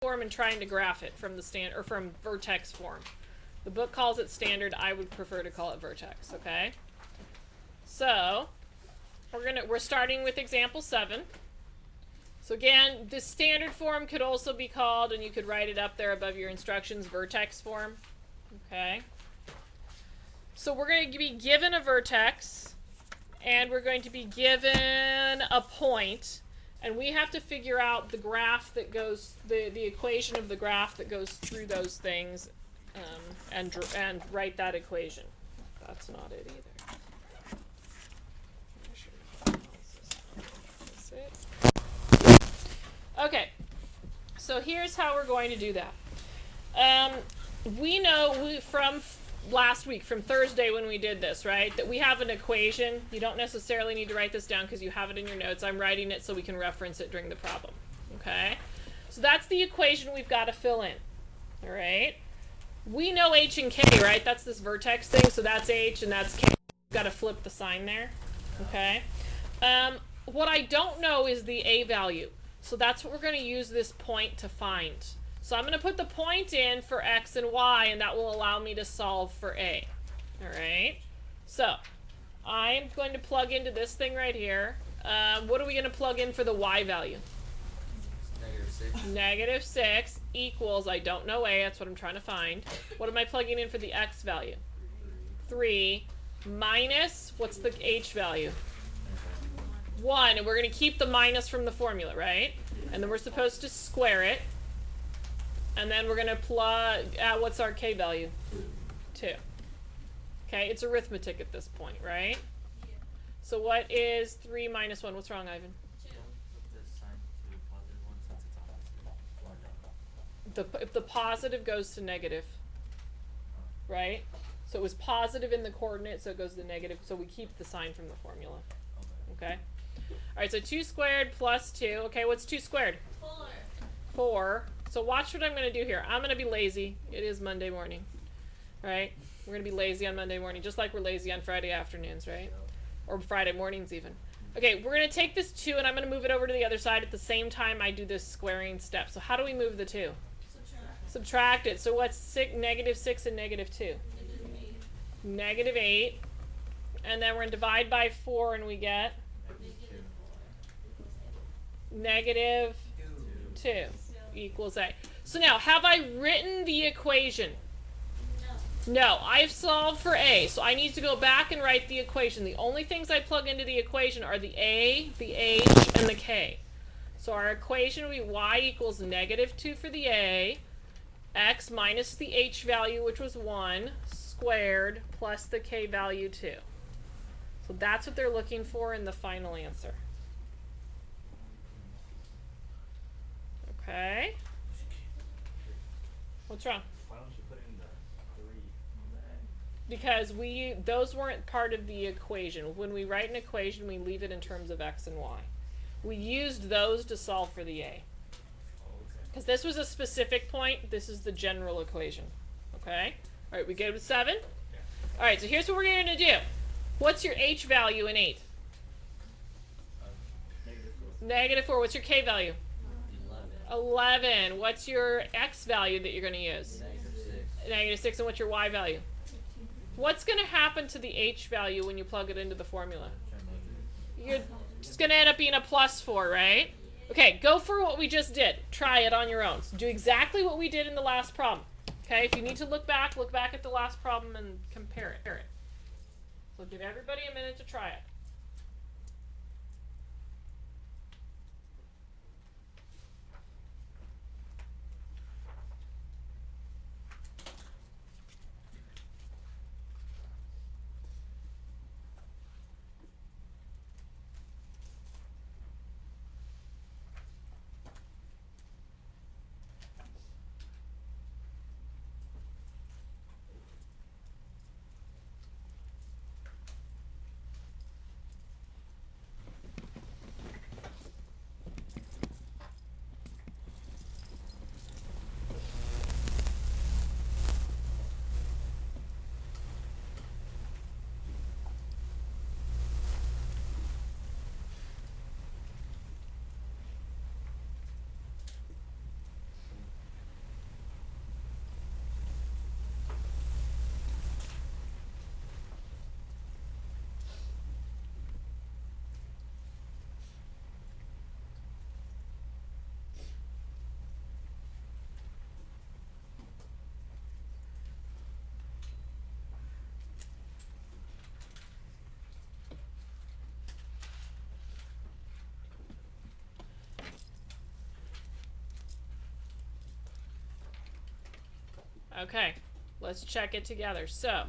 form and trying to graph it from the standard or from vertex form. The book calls it standard. I would prefer to call it vertex. Okay. So we're starting with example 7. So again, the standard form could also be called, and you could write it up there above your instructions, vertex form. Okay. So we're going to be given a vertex, and we're going to be given a point, and we have to figure out the graph that goes, the equation of the graph that goes through those things, and write that equation. That's not it either. Okay, so here's how we're going to do that. We know from last week, from Thursday when we did this, right, that we have an equation. You don't necessarily need to write this down because you have it in your notes. I'm writing it so we can reference it during the problem. Okay, so that's the equation we've got to fill in. All right, we know h and k, right? That's this vertex thing, so that's h and that's k. We've got to flip the sign there. Okay, what I don't know is the a value. So that's what we're going to use this point to find. So I'm going to put the point in for x and y, and that will allow me to solve for a. All right? So I'm going to plug into this thing right here. What are we going to plug in for the y value? Negative 6 equals, I don't know a, that's what I'm trying to find. What am I plugging in for the x value? 3 minus, what's the h value? 1, and we're going to keep the minus from the formula, right? And then we're supposed to square it. And then we're going to plug, what's our k value? 2. Okay, it's arithmetic at this point, right? Yeah. So what is 3 minus 1? What's wrong, Ivan? 2. If the positive goes to negative, right? So it was positive in the coordinate, so it goes to negative. So we keep the sign from the formula. Okay? All right, so 2 squared plus 2. Okay, what's 2 squared? 4. 4. So watch what I'm going to do here. I'm going to be lazy. It is Monday morning. All right? We're going to be lazy on Monday morning, just like we're lazy on Friday afternoons, right? Or Friday mornings even. Okay, we're going to take this 2, and I'm going to move it over to the other side at the same time I do this squaring step. So how do we move the 2? Subtract it. So what's negative 6 and negative 2? Negative 8. And then we're going to divide by 4, and we get? Negative 2 equals a. So now, have I written the equation? No, I've solved for a. So I need to go back and write the equation. The only things I plug into the equation are the a, the h, and the k. So our equation will be y equals negative 2 for the a, x minus the h value, which was 1, squared, plus the k value 2. So that's what they're looking for in the final answer. Okay. What's wrong? Why don't you put in the 3 on the Because those weren't part of the equation. When we write an equation, we leave it in terms of x and y. We used those to solve for the a. Because this was a specific point, this is the general equation. Okay? All right, we good with 7? Yeah. All right, so here's what we're going to do. What's your h value in 8? Negative 4. What's your k value? 11. What's your x value that you're going to use? Negative 6. And what's your y value? What's going to happen to the h value when you plug it into the formula? You're just going to end up being a plus 4, right? Okay, go for what we just did. Try it on your own. So do exactly what we did in the last problem. Okay, if you need to look back at the last problem and compare it. So give everybody a minute to try it. Okay, let's check it together. So,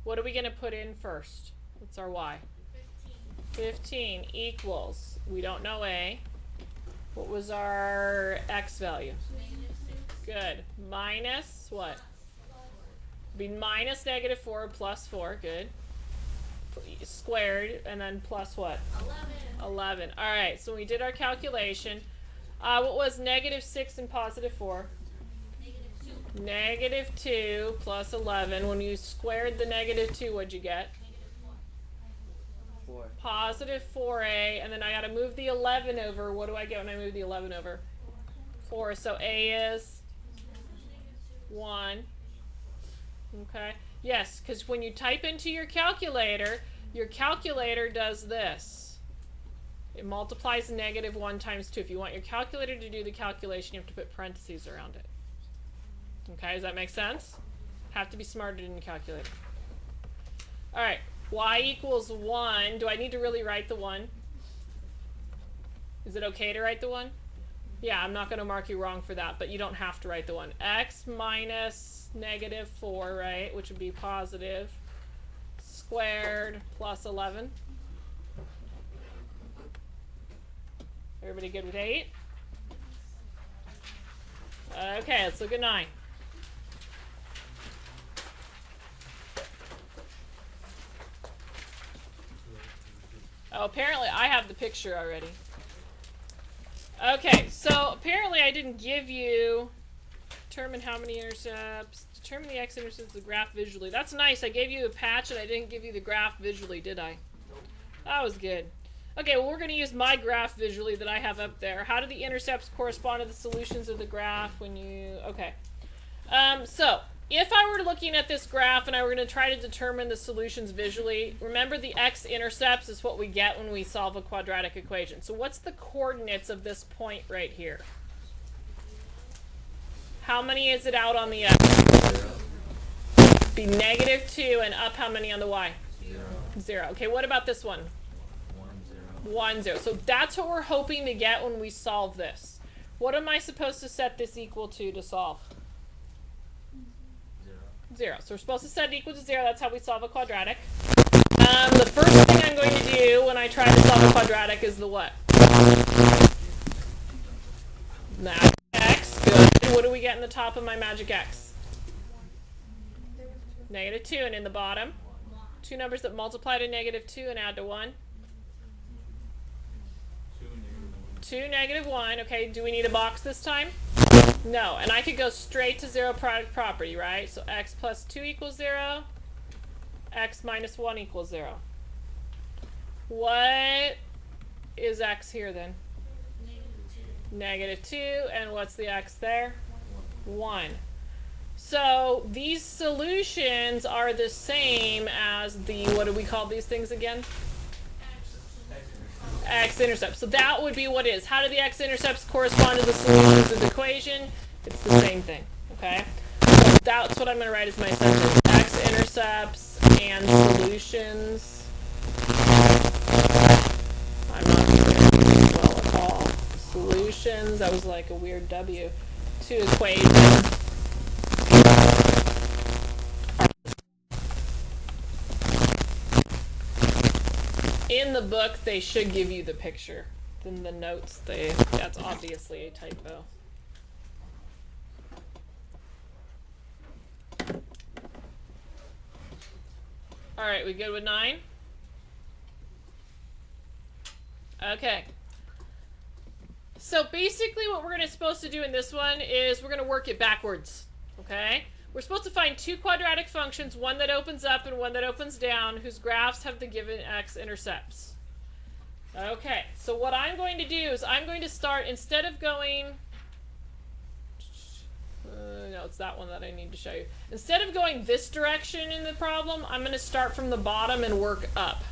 what are we going to put in first? What's our y? 15 equals, we don't know a. What was our x value? Good. Minus what? Be minus negative 4 plus 4. Good. Squared, and then plus what? 11. All right, so we did our calculation. What was negative 6 and positive 4? Negative 2 plus 11. When you squared the negative 2, what'd you get? 4. Positive 4a, and then I got to move the 11 over. What do I get when I move the 11 over? 4. So a is 1. Okay. Yes, because when you type into your calculator does this. It multiplies negative 1 times 2. If you want your calculator to do the calculation, you have to put parentheses around it. Okay, does that make sense? Have to be smarter than your calculator. All right, y equals 1. Do I need to really write the 1? Is it okay to write the 1? Yeah, I'm not going to mark you wrong for that, but you don't have to write the 1. X minus negative 4, right, which would be positive, squared plus 11. Everybody good with 8? Okay, let's look at 9. Oh, apparently I have the picture already. Okay, so apparently I didn't give you determine how many intercepts, determine the x-intercepts of the graph visually. That's nice. I gave you a patch and I didn't give you the graph visually, did I? Nope. That was good. Okay, well, we're going to use my graph visually that I have up there. How do the intercepts correspond to the solutions of the graph when you... Okay. So, if I were looking at this graph and I were going to try to determine the solutions visually, remember the x-intercepts is what we get when we solve a quadratic equation. So what's the coordinates of this point right here? How many is it out on the x? Be negative 2, and up how many on the y? 0. Okay, what about this one? 1, 0. So that's what we're hoping to get when we solve this. What am I supposed to set this equal to solve? 0. So we're supposed to set it equal to 0. That's how we solve a quadratic. The first thing I'm going to do when I try to solve a quadratic is the what? Magic x. Good. What do we get in the top of my magic x? Negative 2. And in the bottom? Two numbers that multiply to negative 2 and add to 1. 2, negative 1. Okay, do we need a box this time? No, and I could go straight to 0 product property, right? So x plus 2 equals 0. X minus 1 equals 0. What is x here then? Negative 2. And what's the x there? 1. So these solutions are the same as the, what do we call these things again? X-intercepts. So that would be what it is. How do the x-intercepts correspond to the solutions of the equation? It's the same thing, okay? So that's what I'm going to write as my sentence. X-intercepts and solutions. I'm not doing well at all. Solutions, that was like a weird W, to equations. In the book, they should give you the picture. In the notes, that's obviously a typo. All right, we good with 9? Okay. So basically what we're supposed to do in this one is we're going to work it backwards, okay? We're supposed to find two quadratic functions, one that opens up and one that opens down, whose graphs have the given x-intercepts. Okay, so what I'm going to do is I'm going to start, instead of going... no, it's that one that I need to show you. Instead of going this direction in the problem, I'm going to start from the bottom and work up.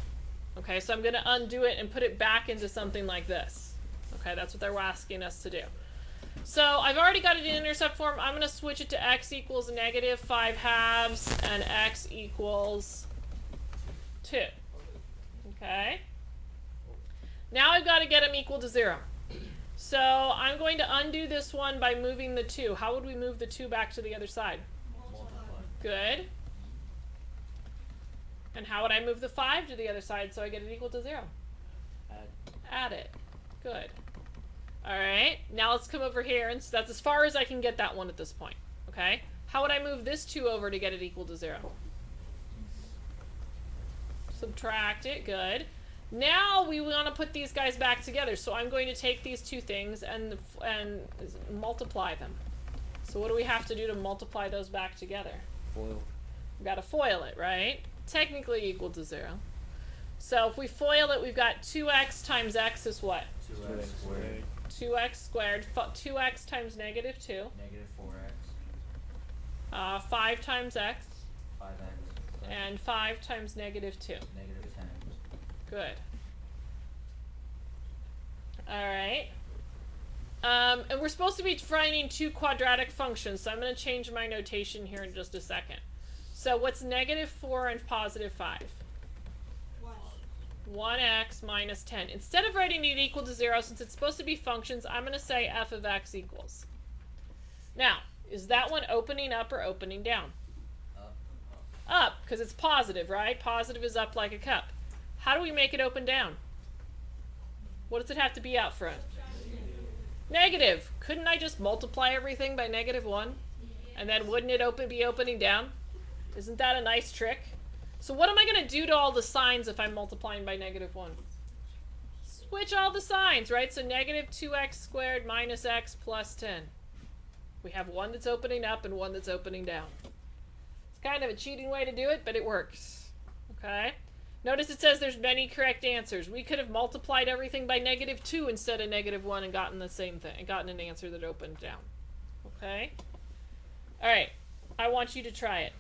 Okay, so I'm going to undo it and put it back into something like this. Okay, that's what they're asking us to do. So I've already got it in intercept form. I'm going to switch it to x equals negative 5 halves and x equals 2. Okay? Now I've got to get them equal to 0. So I'm going to undo this one by moving the 2. How would we move the 2 back to the other side? Good. And how would I move the 5 to the other side so I get it equal to 0? Add it. Good. Alright, now let's come over here, and so that's as far as I can get that one at this point. Okay? How would I move this 2 over to get it equal to 0? Subtract it. Good. Now we want to put these guys back together, so I'm going to take these two things and multiply them. So what do we have to do to multiply those back together? Foil. We've got to FOIL it, right? Technically equal to 0. So if we FOIL it, we've got 2x times x is what? 2x squared. 2x squared. 2x times negative 2. Negative 4x. 5 times x. 5x. And 5 times negative 2. Negative 10. Good. Alright. And we're supposed to be finding two quadratic functions, so I'm going to change my notation here in just a second. So what's negative 4 and positive 5? 1x minus 10. Instead of writing it equal to 0, since it's supposed to be functions, I'm going to say f of x equals. Now, is that one opening up or opening down? Up, because it's positive, right? Positive is up like a cup. How do we make it open down? What does it have to be out front? Negative. Couldn't I just multiply everything by negative 1? And then wouldn't it be opening down? Isn't that a nice trick? So what am I going to do to all the signs if I'm multiplying by negative 1? Switch all the signs, right? So negative 2x squared minus x plus 10. We have one that's opening up and one that's opening down. It's kind of a cheating way to do it, but it works. Okay? Notice it says there's many correct answers. We could have multiplied everything by negative 2 instead of negative 1 and gotten the same thing, and gotten an answer that opened down. Okay? Alright, I want you to try it.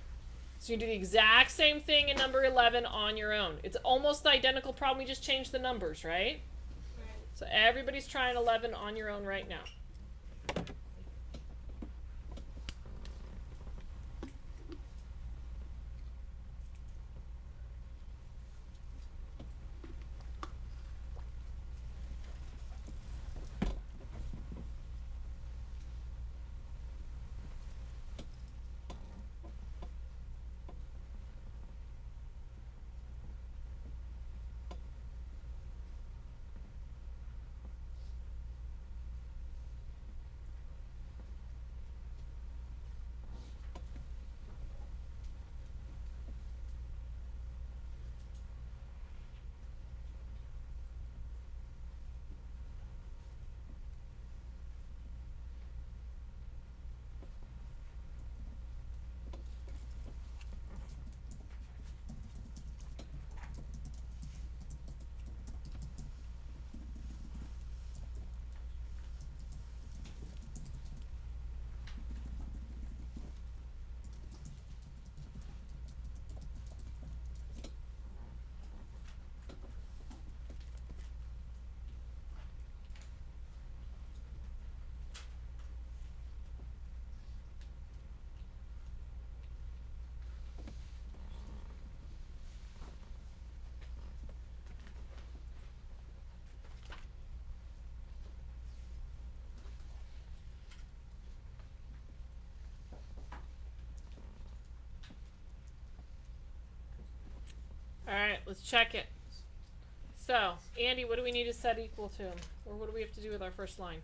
So you do the exact same thing in number 11 on your own. It's almost the identical problem, we just changed the numbers, right? So everybody's trying 11 on your own right now. Alright, let's check it. So, Andy, what do we need to set equal to? Or what do we have to do with our first line?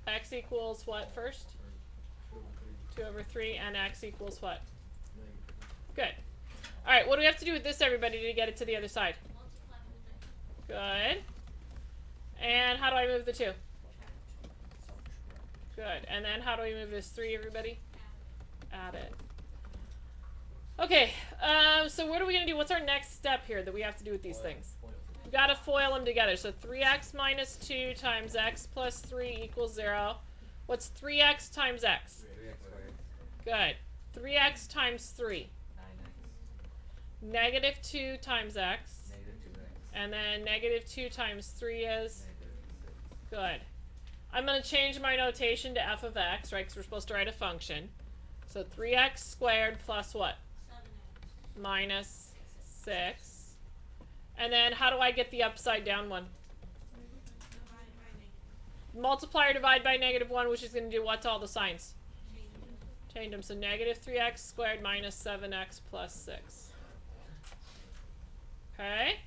X equals what first? 2 over 3, and x equals what? Good. Alright, what do we have to do with this, everybody, to get it to the other side? Good. And how do I move the 2? Good. And then how do we move this 3, everybody? Add it. Okay, so what are we going to do? What's our next step here that we have to do with these things? We've got to FOIL them together. So 3x minus 2 times x plus 3 equals 0. What's 3x times x? 3x. Good. 3x times 3. 9x. Negative 2 times x. Negative 2x. And then negative 2 times 3 is? Good. I'm going to change my notation to f of x, right, because we're supposed to write a function. So 3x squared plus what? 7x. Minus 6. And then how do I get the upside down one? multiply or divide by -1, which is going to do what to all the signs? Change them. So negative 3x squared minus 7x plus 6. Okay?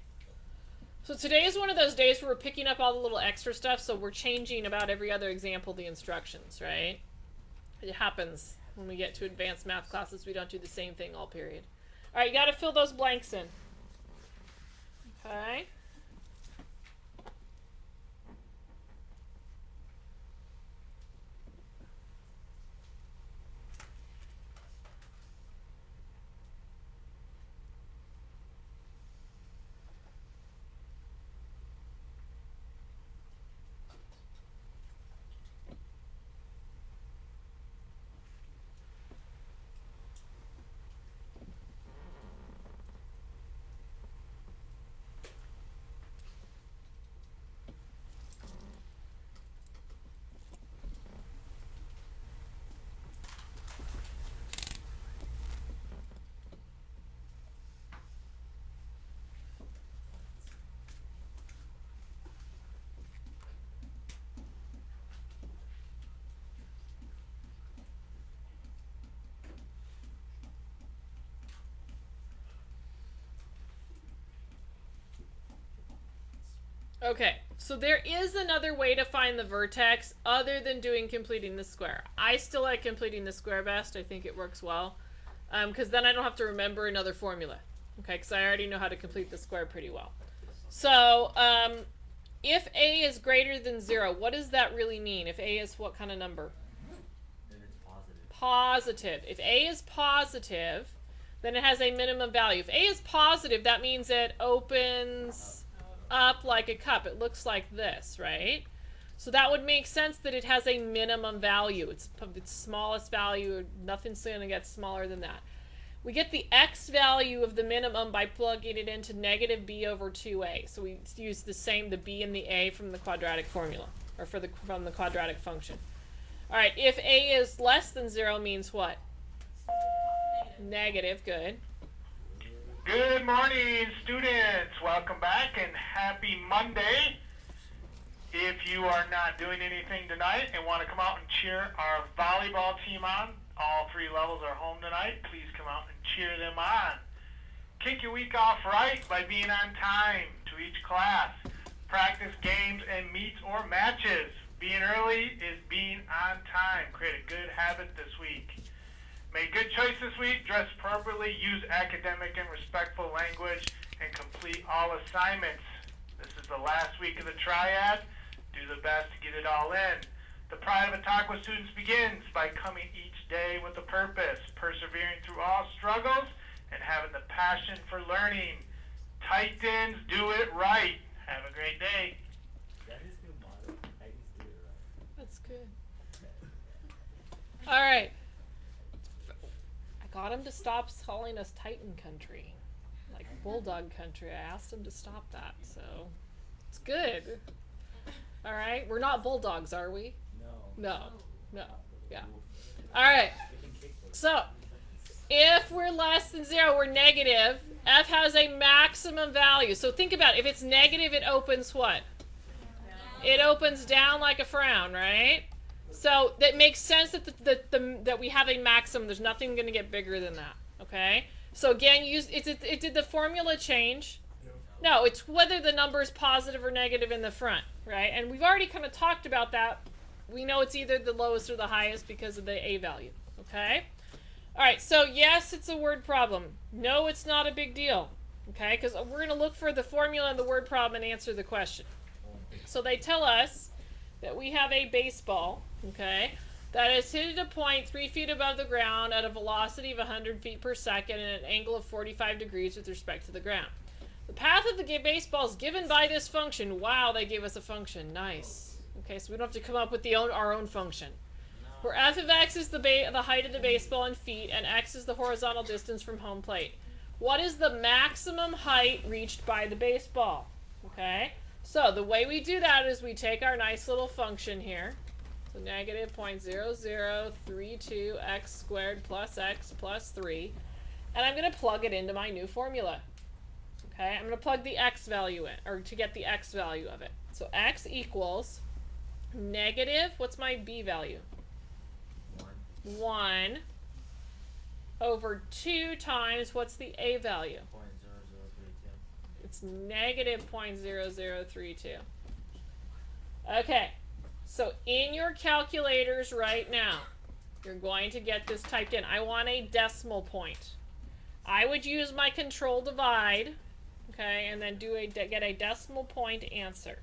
So today is one of those days where we're picking up all the little extra stuff, so we're changing about every other example the instructions, right? It happens when we get to advanced math classes. We don't do the same thing all period. All right, you got to fill those blanks in. Okay? Okay, so there is another way to find the vertex other than doing completing the square. I still like completing the square best. I think it works well. Because then I don't have to remember another formula. Okay, because I already know how to complete the square pretty well. So, if a is greater than 0, what does that really mean? If a is what kind of number? Then it's positive. Positive. If a is positive, then it has a minimum value. If a is positive, that means it opens up like a cup. It looks like this, right? So that would make sense that it has a minimum value. It's its smallest value. Nothing's going to get smaller than that. We get the x value of the minimum by plugging it into negative b over 2a. So we use the same, the b and the a from the quadratic formula, or from the quadratic function. All right, if a is less than 0 means what? Negative, good. Good morning, students. Welcome back and happy Monday. If you are not doing anything tonight and want to come out and cheer our volleyball team on, all 3 levels are home tonight. Please come out and cheer them on. Kick your week off right by being on time to each class. Practice games and meets or matches. Being early is being on time. Create a good habit this week. Make good choice this week, dress appropriately, use academic and respectful language, and complete all assignments. This is the last week of the triad. Do the best to get it all in. The Pride of Attaqua students begins by coming each day with a purpose, persevering through all struggles, and having the passion for learning. Titans, do it right. Have a great day. That is new motto. Titans do it right. That's good. All right. Got him to stop calling us Titan country, like Bulldog country. I asked him to stop that, so it's good. All right, we're not Bulldogs, are we? No. Yeah. All right. So if we're less than 0, we're negative. F has a maximum value. So think about it. If it's negative, it opens what? It opens down like a frown, right? So that makes sense that that we have a maximum. There's nothing going to get bigger than that. Okay. So again, did the formula change? No, it's whether the number is positive or negative in the front, right? And we've already kind of talked about that. We know it's either the lowest or the highest because of the a value. Okay. All right. So yes, it's a word problem. No, it's not a big deal. Okay, because we're going to look for the formula and the word problem and answer the question. So they tell us that we have a baseball, okay, that is hit at a point 3 feet above the ground at a velocity of 100 feet per second and an angle of 45 degrees with respect to the ground. The path of the baseball is given by this function. Wow, they gave us a function. Nice. Okay, so we don't have to come up with our own function. Where f of x is the height of the baseball in feet and x is the horizontal distance from home plate. What is the maximum height reached by the baseball? Okay. So the way we do that is we take our nice little function here, so negative 0.0032 x squared plus x plus 3, and I'm going to plug it into my new formula. Okay, I'm going to plug the x value in, or to get the x value of it. So x equals negative, what's my b value? 1 over 2 times, what's the a value? 0.0032. It's negative 0.0032. Okay, so in your calculators right now, you're going to get this typed in. I want a decimal point. I would use my control divide, okay, and then get a decimal point answer.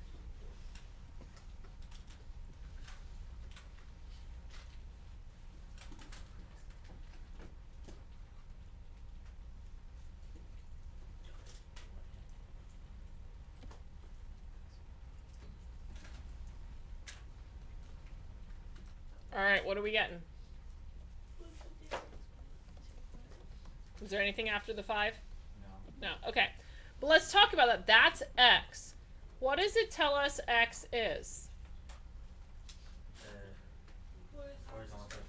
All right, what are we getting? Is there anything after the 5? No. No, okay. But let's talk about that. That's x. What does it tell us x is?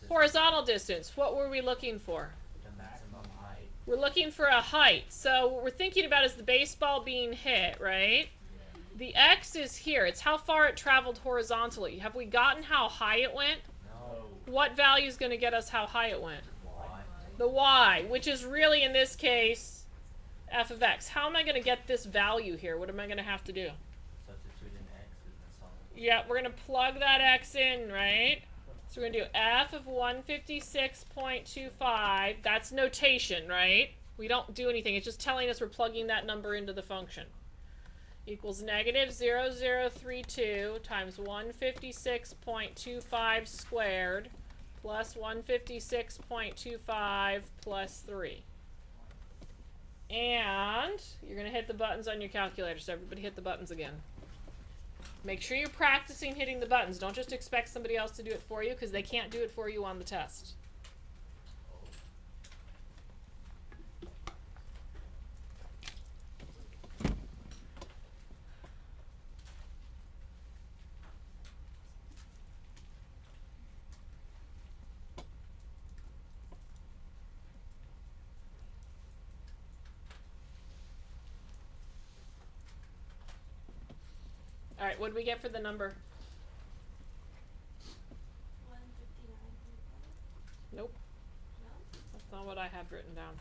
Horizontal distance. What were we looking for? The maximum height. We're looking for a height. So what we're thinking about is the baseball being hit, right? The x is here. It's how far it traveled horizontally. Have we gotten how high it went? No. What value is going to get us how high it went? Y. The y, which is really, in this case, f of x. How am I going to get this value here? What am I going to have to do? Substitute in x and that's all. Yeah, we're going to plug that x in, right? So we're going to do f of 156.25. That's notation, right? We don't do anything. It's just telling us we're plugging that number into the function. Equals negative 0.0032 times 156.25 squared plus 156.25 plus 3. And you're going to hit the buttons on your calculator. So everybody hit the buttons again. Make sure you're practicing hitting the buttons. Don't just expect somebody else to do it for you, because they can't do it for you on the test. All right, what did we get for the number? 159.5. Nope, No? that's not what I have written down.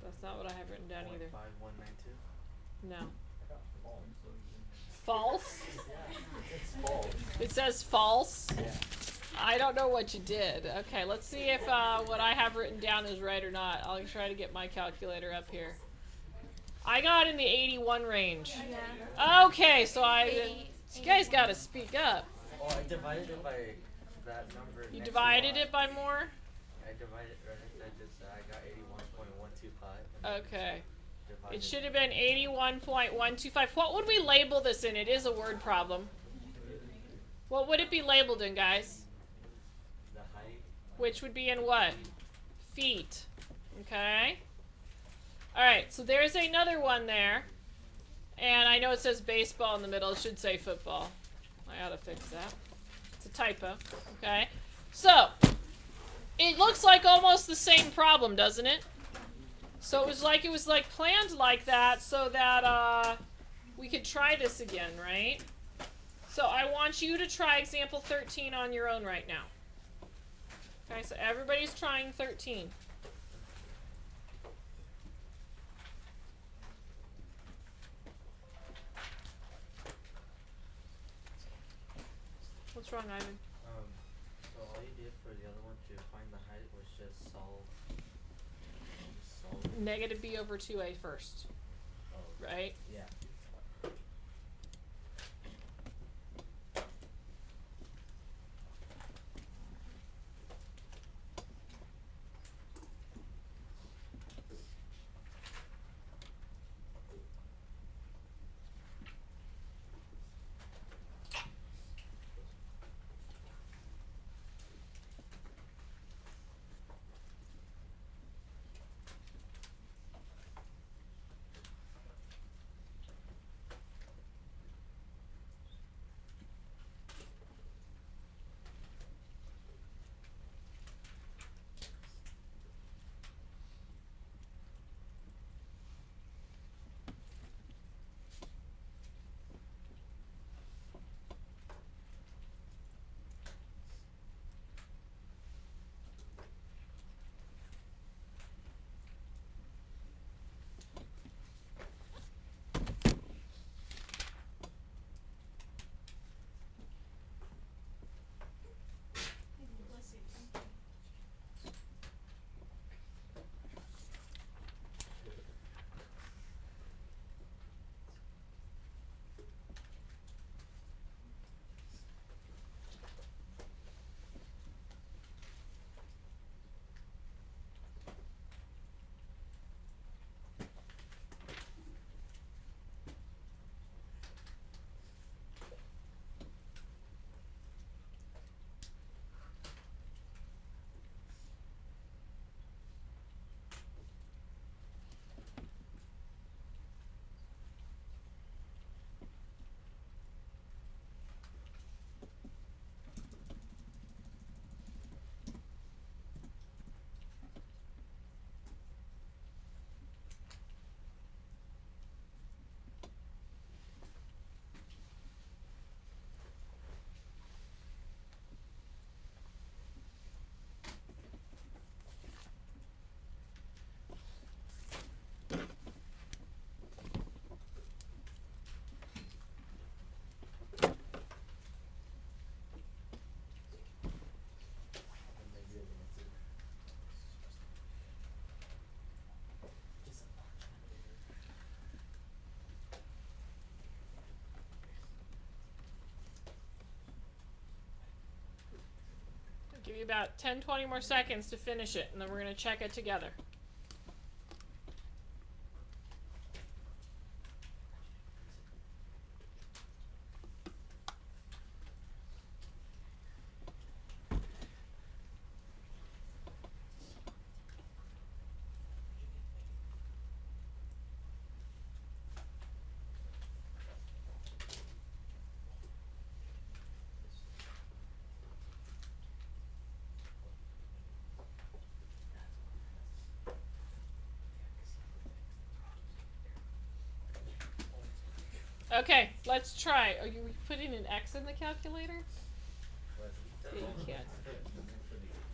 That's not what I have written down either. 5192. No. I got False? It's false. It says false? Yeah. I don't know what you did. Okay, let's see if what I have written down is right or not. I'll try to get my calculator up here. I got in the 81 range. Yeah. Okay, so you guys got to speak up. Oh, I divided it by that number. You next to divided y. it by more? I divided it right. I got 81.125. Okay. Divided It should have been 81.125. What would we label this in? It is a word problem. What would it be labeled in, guys? the height. Which would be in what? Feet. Okay. All right, so there's another one there. And I know it says baseball in the middle. It should say football. I ought to fix that. It's a typo. Okay. So, it looks like almost the same problem, doesn't it? So it was like planned like that so that we could try this again, right? So I want you to try example 13 on your own right now. Okay, so everybody's trying 13. What's wrong, Ivan? So all you did for the other one to find the height was just solve. Negative b over 2a first, Oh, right? yeah. you about 10-20 more seconds to finish it, and then we're going to check it together. Okay, let's try. Are you putting an X in the calculator? Yeah, you can't.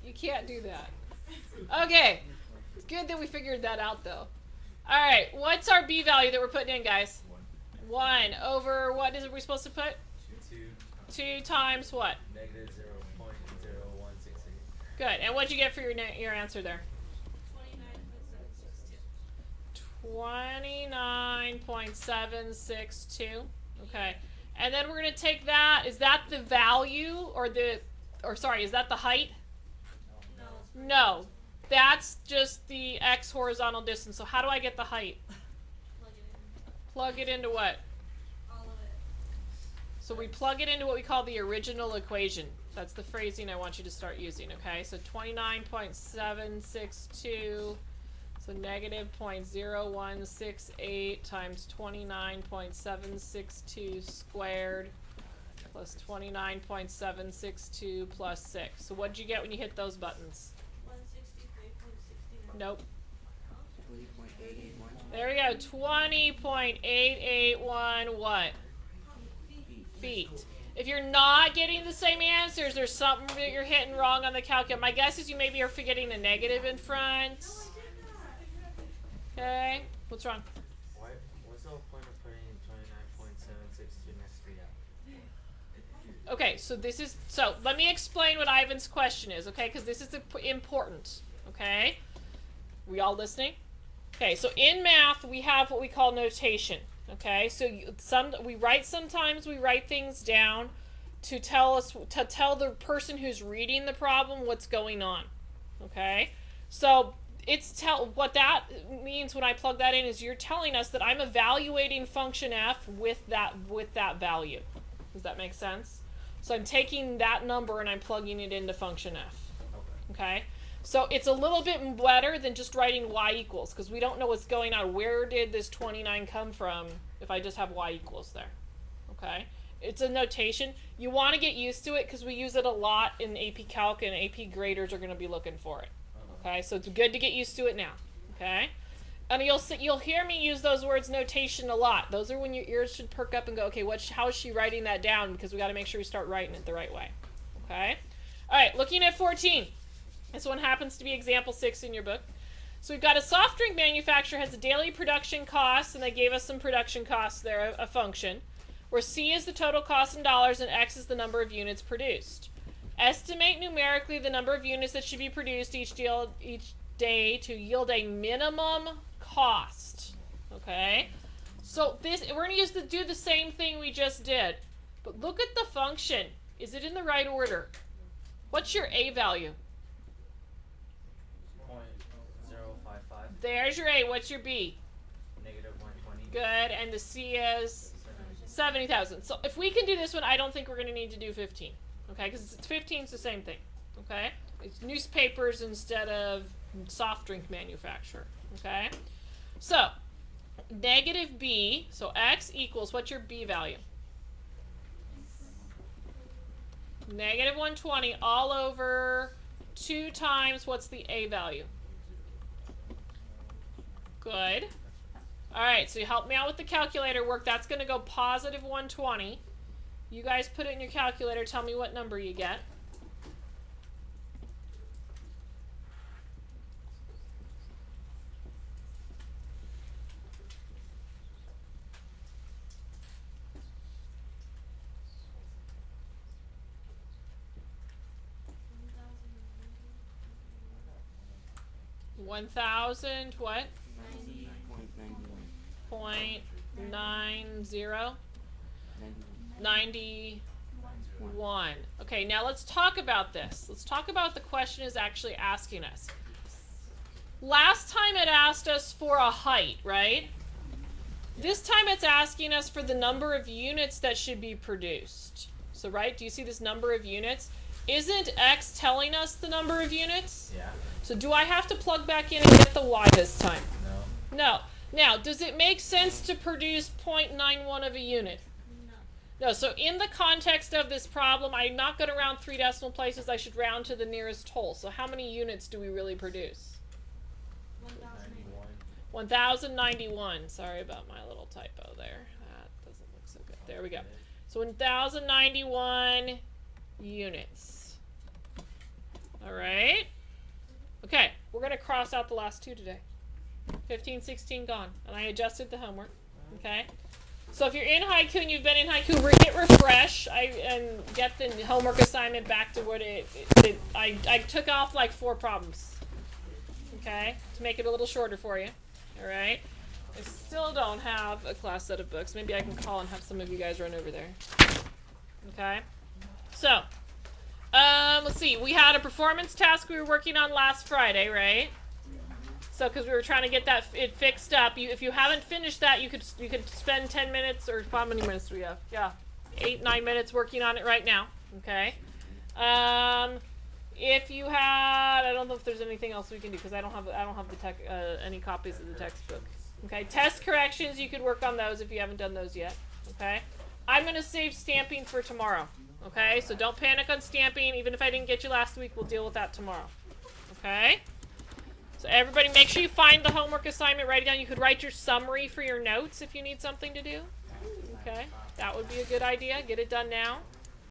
You can't do that. Okay. It's good that we figured that out, though. All right. What's our B value that we're putting in, guys? 1 over what is it we're supposed to put? 2 times what? Negative 0.0168. Good. And what'd you get for your answer there? 29.762. Okay. And then we're going to take that. Is that the value is that the height? No. That's just the x horizontal distance. So how do I get the height? Plug it into what? All of it. So we plug it into what we call the original equation. That's the phrasing I want you to start using, okay? So 29.762, so negative 0.0168 times 29.762 squared plus 29.762 plus 6. So what did you get when you hit those buttons? 163.69. Nope. 20.881 There we go. 20.881 what? Feet. If you're not getting the same answers, there's something that you're hitting wrong on the calculator. My guess is you maybe are forgetting a negative in front. Okay. What's wrong? What's the whole point of putting 29.762 next to the F? Okay, so let me explain what Ivan's question is, okay? Because this is important, okay? We all listening? Okay, so in math, we have what we call notation, okay? So sometimes we write things down to tell the person who's reading the problem what's going on, okay? So what that means when I plug that in is you're telling us that I'm evaluating function f with that value. Does that make sense? So I'm taking that number and I'm plugging it into function f. Okay? So it's a little bit better than just writing y equals, because we don't know what's going on. Where did this 29 come from if I just have y equals there? Okay? It's a notation. You want to get used to it because we use it a lot in AP Calc, and AP graders are going to be looking for it. Okay? So it's good to get used to it now. Okay? And you'll hear me use those words notation a lot. Those are when your ears should perk up and go, okay, how is she writing that down? Because we got to make sure we start writing it the right way. Okay? All right, looking at 14. This one happens to be example 6 in your book. So we've got a soft drink manufacturer has a daily production cost, and they gave us some production costs there, a function, where C is the total cost in dollars and X is the number of units produced. Estimate numerically the number of units that should be produced each day to yield a minimum cost. Okay? So we're going to do the same thing we just did. But look at the function. Is it in the right order? What's your A value? 0.055. There's your A. What's your B? Negative 120. Good. And the C is 70,000. So if we can do this one, I don't think we're going to need to do 15. Okay? Because 15 is the same thing. Okay? It's newspapers instead of soft drink manufacturer. Okay? So, negative B, so X equals, what's your B value? Negative 120 all over 2 times, what's the A value? Good. Alright, so you help me out with the calculator work. That's going to go positive 120. You guys put it in your calculator. Tell me what number you get. $1,000 what? 90.91. 0.90. 91. 1. Okay, now let's talk about this. Let's talk about what the question is actually asking us. Last time it asked us for a height, right? This time it's asking us for the number of units that should be produced. So, right, do you see this number of units? Isn't X telling us the number of units? Yeah. So do I have to plug back in and get the Y this time? No. No. Now, does it make sense to produce 0.91 of a unit? No. So in the context of this problem, I'm not going to round 3 decimal places. I should round to the nearest whole. So how many units do we really produce? 1,091. Sorry about my little typo there. That doesn't look so good. There we go. So 1,091 units. All right. Okay, we're going to cross out the last 2 today. 15, 16 gone. And I adjusted the homework. Okay. So if you're in haiku and you've been in haiku, hit refresh and get the homework assignment back to what I took off like 4 problems. Okay, to make it a little shorter for you. All right. I still don't have a class set of books. Maybe I can call and have some of you guys run over there. Okay. So, let's see. We had a performance task we were working on last Friday, right? So, because we were trying to get that fixed up. If you haven't finished that, you could spend 10 minutes, or how many minutes do we have? Yeah, 8, 9 minutes working on it right now. Okay. If you had, I don't know if there's anything else we can do because I don't have the any copies of the textbook. Okay. Test corrections, you could work on those if you haven't done those yet. Okay. I'm gonna save stamping for tomorrow. Okay. So don't panic on stamping. Even if I didn't get you last week, we'll deal with that tomorrow. Okay. So everybody, make sure you find the homework assignment, write it down. You could write your summary for your notes if you need something to do. Okay, that would be a good idea. Get it done now.